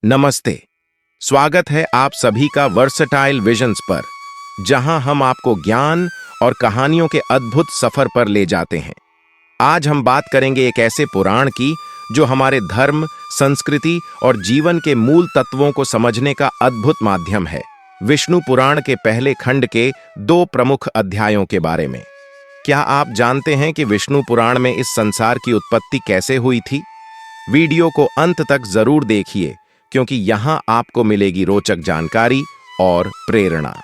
नमस्ते। स्वागत है आप सभी का वर्सटाइल विजन्स पर, जहां हम आपको ज्ञान और कहानियों के अद्भुत सफर पर ले जाते हैं। आज हम बात करेंगे एक ऐसे पुराण की जो हमारे धर्म, संस्कृति और जीवन के मूल तत्वों को समझने का अद्भुत माध्यम है। विष्णु पुराण के पहले खंड के 2 प्रमुख अध्यायों के बारे में। क्या आप जानते हैं कि विष्णु पुराण में इस संसार की उत्पत्ति कैसे हुई थी? वीडियो को अंत तक जरूर देखिए, क्योंकि यहां आपको मिलेगी रोचक जानकारी और प्रेरणा।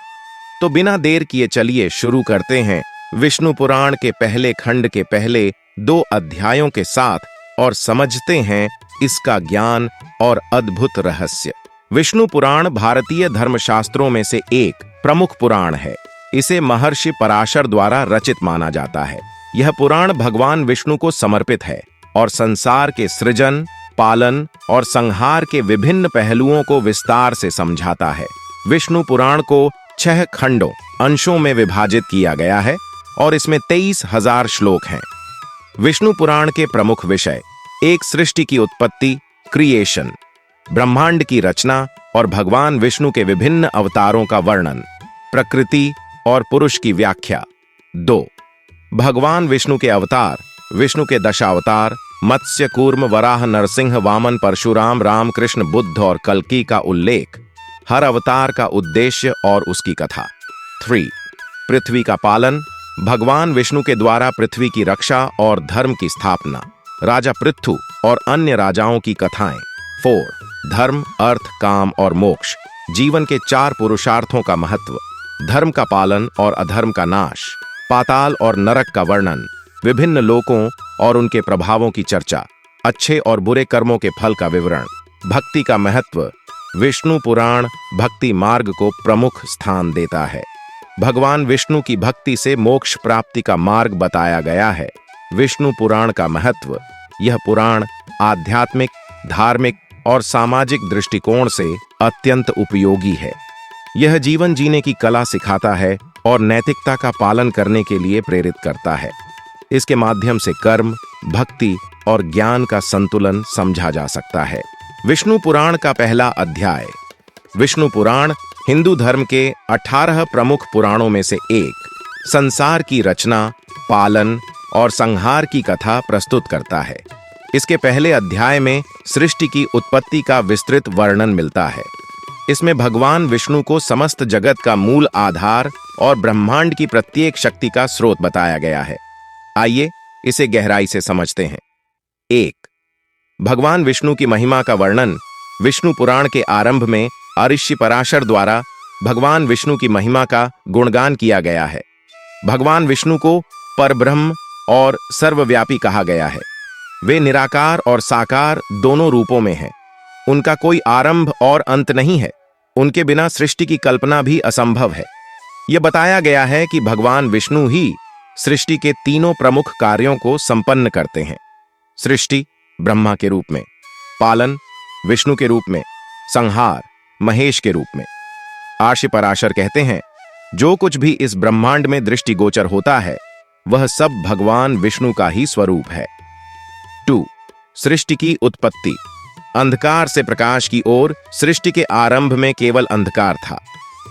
तो बिना देर किए चलिए शुरू करते हैं विष्णु पुराण के पहले खंड के पहले 2 अध्यायों के साथ और समझते हैं इसका ज्ञान और अद्भुत रहस्य। विष्णु पुराण भारतीय धर्मशास्त्रों में से एक प्रमुख पुराण है। इसे महर्षि पराशर द्वारा रचित माना जाता है। यह पुराण भगवान विष्णु को समर्पित है और संसार के सृजन, पालन और संहार के विभिन्न पहलुओं को विस्तार से समझाता है। विष्णु पुराण को 6 खंडों अंशों में विभाजित किया गया है और इसमें 23,000 श्लोक हैं। विष्णु पुराण के प्रमुख विषय एक सृष्टि की उत्पत्ति, क्रिएशन, ब्रह्मांड की रचना और भगवान विष्णु के विभिन्न अवतारों का वर्णन, प्रकृति और पुरुष की व्याख्या। 2 भगवान विष्णु के अवतार, विष्णु के दशावतार, मत्स्य, कूर्म, वराह, नरसिंह, वामन, परशुराम, राम, कृष्ण, बुद्ध और कल्कि का उल्लेख, हर अवतार का उद्देश्य और उसकी कथा। 3 पृथ्वी का पालन, भगवान विष्णु के द्वारा पृथ्वी की रक्षा और धर्म की स्थापना, राजा पृथु और अन्य राजाओं की कथाएं। 4 धर्म, अर्थ, काम और मोक्ष, जीवन के 4 पुरुषार्थों का महत्व, धर्म का पालन और अधर्म का नाश, पाताल और नरक का वर्णन, विभिन्न लोकों और उनके प्रभावों की चर्चा, अच्छे और बुरे कर्मों के फल का विवरण, भक्ति का महत्व। विष्णु पुराण भक्ति मार्ग को प्रमुख स्थान देता है। भगवान विष्णु की भक्ति से मोक्ष प्राप्ति का मार्ग बताया गया है। विष्णु पुराण का महत्व, यह पुराण आध्यात्मिक, धार्मिक और सामाजिक दृष्टिकोण से अत्यंत उपयोगी है। यह जीवन जीने की कला सिखाता है और नैतिकता का पालन करने के लिए प्रेरित करता है। इसके माध्यम से कर्म, भक्ति और ज्ञान का संतुलन समझा जा सकता है। विष्णु पुराण का पहला अध्याय। विष्णु पुराण हिंदू धर्म के 18 प्रमुख पुराणों में से एक संसार की रचना, पालन और संहार की कथा प्रस्तुत करता है। इसके पहले अध्याय में सृष्टि की उत्पत्ति का विस्तृत वर्णन मिलता है। इसमें भगवान विष्णु को समस्त जगत का मूल आधार और ब्रह्मांड की प्रत्येक शक्ति का स्रोत बताया गया है। आइए इसे गहराई से समझते हैं। 1 भगवान विष्णु की महिमा का वर्णन। विष्णु पुराण के आरंभ में ऋषि पराशर द्वारा भगवान विष्णु की महिमा का गुणगान किया गया है। भगवान विष्णु को परब्रह्म और सर्वव्यापी कहा गया है। वे निराकार और साकार दोनों रूपों में हैं। उनका कोई आरंभ और अंत नहीं है। उनके बिना सृष्टि की कल्पना भी असंभव है। यह बताया गया है कि भगवान विष्णु ही सृष्टि के तीनों प्रमुख कार्यों को संपन्न करते हैं। सृष्टि ब्रह्मा के रूप में, पालन विष्णु के रूप में, संहार महेश के रूप में। ऋषि पराशर कहते हैं, जो कुछ भी इस ब्रह्मांड में दृष्टिगोचर होता है वह सब भगवान विष्णु का ही स्वरूप है। 2 सृष्टि की उत्पत्ति। अंधकार से प्रकाश की ओर। सृष्टि के आरंभ में केवल अंधकार था।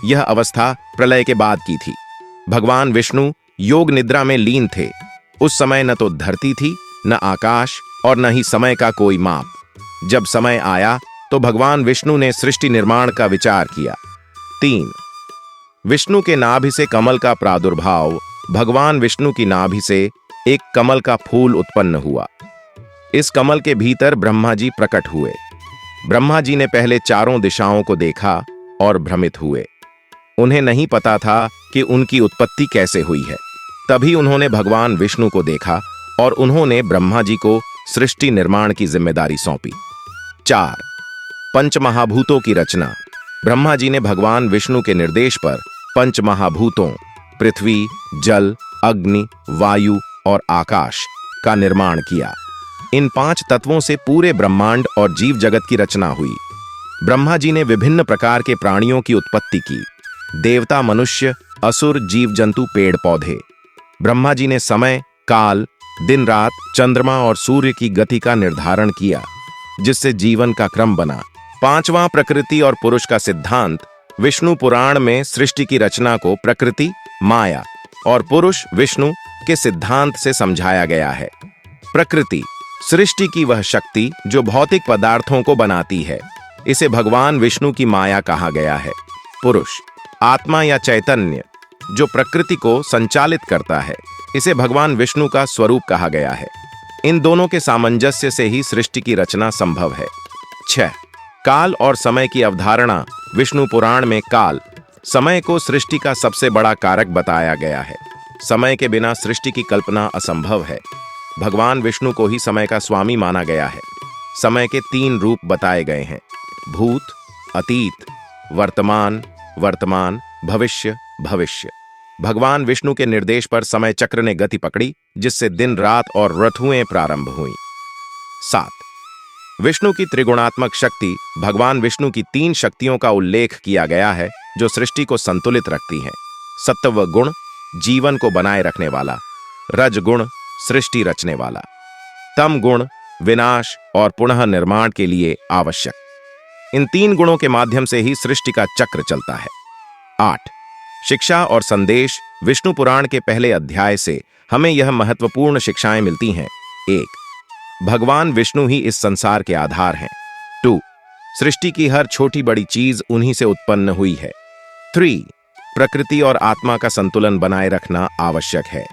यह अवस्था प्रलय के बाद की थी। भगवान विष्णु योग निद्रा में लीन थे। उस समय न तो धरती थी, न आकाश और न ही समय का कोई माप। जब समय आया तो भगवान विष्णु ने सृष्टि निर्माण का विचार किया। 3 विष्णु के नाभि से कमल का प्रादुर्भाव। भगवान विष्णु की नाभि से एक कमल का फूल उत्पन्न हुआ। इस कमल के भीतर ब्रह्मा जी प्रकट हुए। ब्रह्मा जी ने पहले चारों दिशाओं को देखा और भ्रमित हुए। उन्हें नहीं पता था कि उनकी उत्पत्ति कैसे हुई है। तभी उन्होंने भगवान विष्णु को देखा और उन्होंने ब्रह्मा जी को सृष्टि निर्माण की जिम्मेदारी सौंपी। 4 पंचमहाभूतों की रचना। ब्रह्मा जी ने भगवान विष्णु के निर्देश पर पंचमहाभूतों पृथ्वी, जल, अग्नि, वायु और आकाश का निर्माण किया। इन 5 तत्वों से पूरे ब्रह्मांड और जीव जगत की रचना हुई। ब्रह्मा जी ने विभिन्न प्रकार के प्राणियों की उत्पत्ति की। देवता, मनुष्य, असुर, जीव जंतु, पेड़ पौधे। ब्रह्मा जी ने समय, काल, दिन रात, चंद्रमा और सूर्य की गति का निर्धारण किया, जिससे जीवन का क्रम बना। पांचवां प्रकृति और पुरुष का सिद्धांत। विष्णु पुराण में सृष्टि की रचना को प्रकृति, माया और पुरुष विष्णु के सिद्धांत से समझाया गया है। प्रकृति सृष्टि की वह शक्ति जो भौतिक पदार्थों को बनाती है, इसे भगवान विष्णु की माया कहा गया है। पुरुष आत्मा या चैतन्य जो प्रकृति को संचालित करता है, इसे भगवान विष्णु का स्वरूप कहा गया है। इन दोनों के सामंजस्य से ही सृष्टि की रचना संभव है। 6. काल और समय की अवधारणा। विष्णु पुराण में काल, समय को सृष्टि का सबसे बड़ा कारक बताया गया है। समय के बिना सृष्टि की कल्पना असंभव है। भगवान विष्णु को ही समय का स्वामी माना गया है। समय के 3 रूप बताए गए हैं: भूत, अतीत, वर्तमान, भविष्य, भविष्य। भगवान विष्णु के निर्देश पर समय चक्र ने गति पकड़ी, जिससे दिन रात और ऋतुएं प्रारंभ हुई। 7. विष्णु की त्रिगुणात्मक शक्ति। भगवान विष्णु की 3 शक्तियों का उल्लेख किया गया है जो सृष्टि को संतुलित रखती हैं। सत्व गुण जीवन को बनाए रखने वाला, रज गुण सृष्टि रचने वाला, तम गुण विनाश और पुनः निर्माण के लिए आवश्यक। इन 3 गुणों के माध्यम से ही सृष्टि का चक्र चलता है। 8. शिक्षा और संदेश। विष्णु पुराण के पहले अध्याय से हमें यह महत्वपूर्ण शिक्षाएं मिलती हैं। 1. भगवान विष्णु ही इस संसार के आधार हैं। 2. सृष्टि की हर छोटी बड़ी चीज उन्हीं से उत्पन्न हुई है। 3. प्रकृति और आत्मा का संतुलन बनाए रखना आवश्यक है।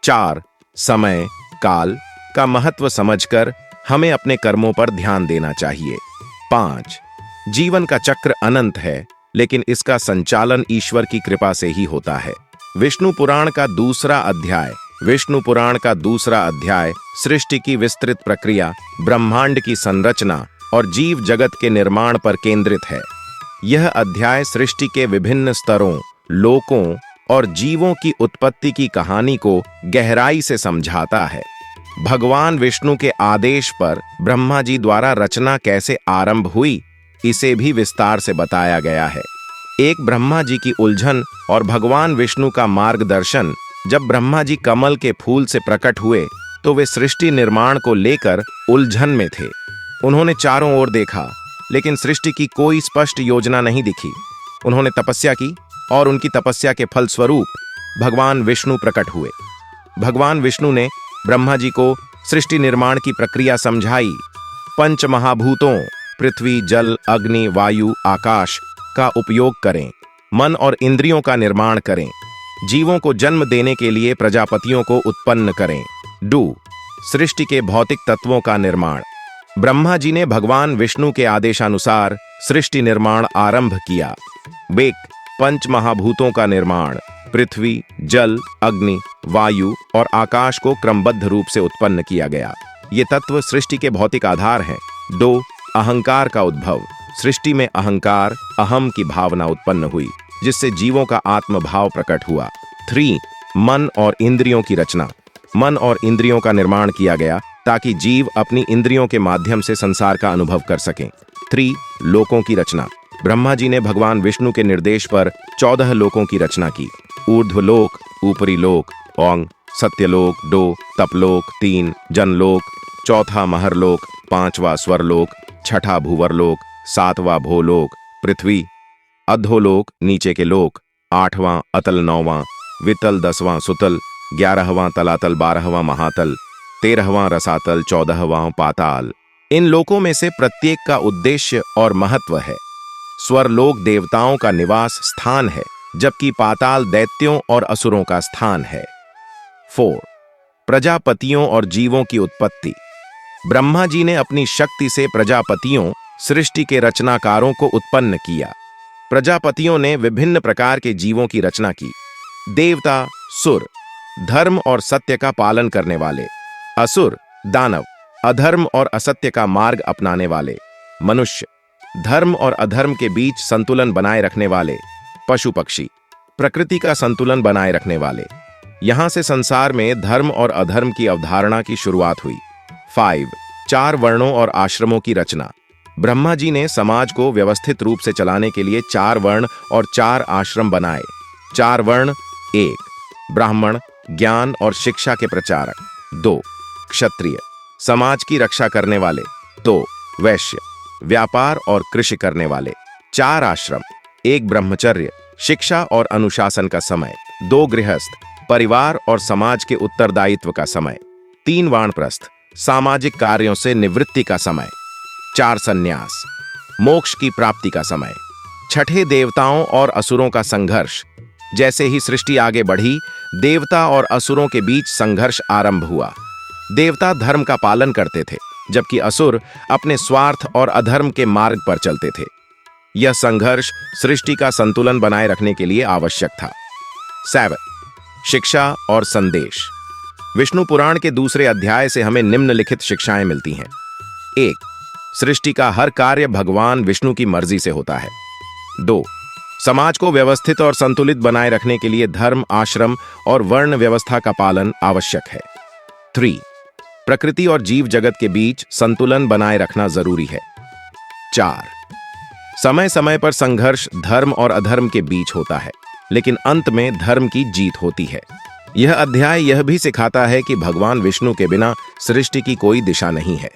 4. समय काल का महत्व समझकर हमें अपने कर्मों पर ध्यान देना चाहिए। 5. जीवन का चक्र अनंत है, लेकिन इसका संचालन ईश्वर की कृपा से ही होता है। विष्णु पुराण का दूसरा अध्याय सृष्टि की विस्तृत प्रक्रिया, ब्रह्मांड की संरचना और जीव जगत के निर्माण पर केंद्रित है। यह अध्याय सृष्टि के विभिन्न स्तरों, लोकों और जीवों की उत्पत्ति की कहानी को गहराई से समझाता है। भगवान विष्णु के आदेश पर ब्रह्मा जी द्वारा रचना कैसे आरंभ हुई, इसे भी विस्तार से बताया गया है। एक ब्रह्मा जी की उलझन और भगवान विष्णु का मार्गदर्शन। जब ब्रह्मा जी कमल के फूल से प्रकट हुए तो वे सृष्टि निर्माण को लेकर उलझन में थे। उन्होंने चारों ओर देखा, लेकिन सृष्टि की कोई स्पष्ट योजना नहीं दिखी। उन्होंने तपस्या की और उनकी तपस्या के फलस्वरूप भगवान विष्णु प्रकट हुए। भगवान विष्णु ने ब्रह्मा जी को सृष्टि निर्माण की प्रक्रिया समझाई। 5 महाभूतों पृथ्वी, जल, अग्नि, वायु, आकाश का उपयोग करें, मन और इंद्रियों का निर्माण करें, जीवों को जन्म देने के लिए प्रजापतियों को उत्पन्न करें। डू सृष्टि के भौतिक तत्वों का निर्माण। ब्रह्मा जी ने भगवान विष्णु के आदेशानुसार सृष्टि निर्माण आरंभ किया। वेक 5 महाभूतों का निर्माण, पृथ्वी, जल, अग्नि, वायु और आकाश को क्रमबद्ध रूप से उत्पन्न किया गया। ये तत्व सृष्टि के भौतिक आधार हैं। 2 अहंकार का उद्भव। सृष्टि में अहंकार, अहम की भावना उत्पन्न हुई, जिससे जीवों का आत्मभाव प्रकट हुआ। 3 मन और इंद्रियों की रचना। मन और इंद्रियों का निर्माण किया गया ताकि जीव अपनी इंद्रियों के माध्यम से संसार का अनुभव कर सकें। 3 लोकों की रचना। ब्रह्मा जी ने भगवान विष्णु के निर्देश पर 14 लोकों की रचना की। ऊर्ध्वलोक, ऊपरी लोक, ओंग, सत्यलोक, 2 तपलोक, 3 जनलोक, 4 महरलोक, 5वां स्वरलोक, 6ठा भूवरलोक, 7वां भोलोक, पृथ्वी, अधोलोक नीचे के लोक, 8वां अतल, 9वां वितल, 10वां सुतल, 11वां तलातल, 12वां महातल, 13वां रसातल, 14वां पाताल। इन लोकों में से प्रत्येक का उद्देश्य और महत्व है। स्वरलोक देवताओं का निवास स्थान है, जबकि पाताल दैत्यों और असुरों का स्थान है। 4 प्रजापतियों और जीवों की उत्पत्ति। ब्रह्मा जी ने अपनी शक्ति से प्रजापतियों, सृष्टि के रचनाकारों को उत्पन्न किया। प्रजापतियों ने विभिन्न प्रकार के जीवों की रचना की। देवता, सुर, धर्म और सत्य का पालन करने वाले, असुर, दानव, अधर्म और असत्य का मार्ग अपनाने वाले, मनुष्य, धर्म और अधर्म के बीच संतुलन बनाए रखने वाले, पशु पक्षी, प्रकृति का संतुलन बनाए रखने वाले। यहां से संसार में धर्म और अधर्म की अवधारणा की शुरुआत हुई। 5 4 वर्णों और आश्रमों की रचना। ब्रह्मा जी ने समाज को व्यवस्थित रूप से चलाने के लिए 4 वर्ण और 4 आश्रम बनाए। 4 वर्ण: 1 ब्राह्मण, ज्ञान और शिक्षा के प्रचारक। 2 क्षत्रिय, समाज की रक्षा करने वाले। 2 वैश्य, व्यापार और कृषि करने वाले। 4 आश्रम, 1 ब्रह्मचर्य, शिक्षा और अनुशासन का समय। 2 गृहस्थ, परिवार और समाज के उत्तरदायित्व का समय। 3 वानप्रस्थ, सामाजिक कार्यों से निवृत्ति का समय। 4 सन्यास, मोक्ष की प्राप्ति का समय। 6 देवताओं और असुरों का संघर्ष। जैसे ही सृष्टि आगे बढ़ी, देवता और असुरों के बीच संघर्ष आरंभ हुआ। देवता धर्म का पालन करते थे, जबकि असुर अपने स्वार्थ और अधर्म के मार्ग पर चलते थे। यह संघर्ष सृष्टि का संतुलन बनाए रखने के लिए आवश्यक था। 7 शिक्षा और संदेश। विष्णु पुराण के दूसरे अध्याय से हमें निम्नलिखित शिक्षाएं मिलती हैं। 1 सृष्टि का हर कार्य भगवान विष्णु की मर्जी से होता है। 2 समाज को व्यवस्थित और संतुलित बनाए रखने के लिए धर्म, आश्रम और वर्ण व्यवस्था का पालन आवश्यक है। 3 प्रकृति और जीव जगत के बीच संतुलन बनाए रखना जरूरी है। 4 समय समय पर संघर्ष धर्म और अधर्म के बीच होता है, लेकिन अंत में धर्म की जीत होती है। यह अध्याय यह भी सिखाता है कि भगवान विष्णु के बिना सृष्टि की कोई दिशा नहीं है।